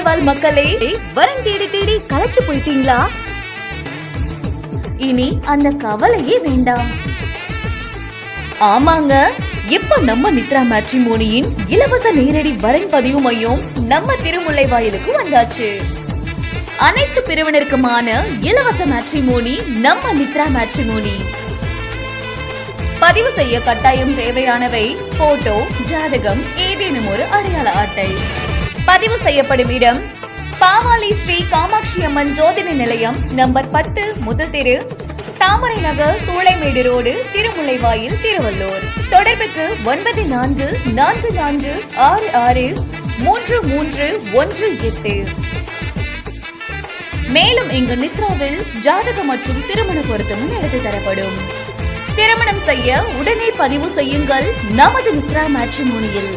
வாழ் மக்களே, வரன் தேடி தேடி களைச்சு போயிட்டீங்களா? இனி அந்த கவலையே வேண்டாம். ஆமாங்க, இப்ப நம்ம நித்ரா மேட்ரிமோனியின் இலவச நேரடி வரன் பதிவு மையம் நம்ம திருமுல்லைவாயிலுக்கு வந்தாச்சு. அனைத்து பிரிவினருக்குமான இலவச மேட்ரிமோனி நம்ம நித்ரா மேட்ரிமோனி. பதிவு செய்ய கட்டாயம் தேவையானவை போட்டோ, ஜாதகம், ஏதேனும் ஒரு அடையாள அட்டை. பதிவு செய்யப்படும் இடம் பாவாலி ஸ்ரீ காமாட்சி அம்மன் ஜோதிட நிலையம், நம்பர் 10, முதல் தெரு, தாமரை நகர், சூளைமேடு ரோடு, திருமுல்லைவாயில், திருவள்ளூர். தொடர்புக்கு 9444663318. மேலும் இங்கு நித்ராவில் ஜாதகம் மற்றும் திருமண பொருத்தமும் எடுத்து தரப்படும். திருமணம் செய்ய உடனே பதிவு செய்யுங்கள் நமது நித்ரா மேட்ரிமோனியில்.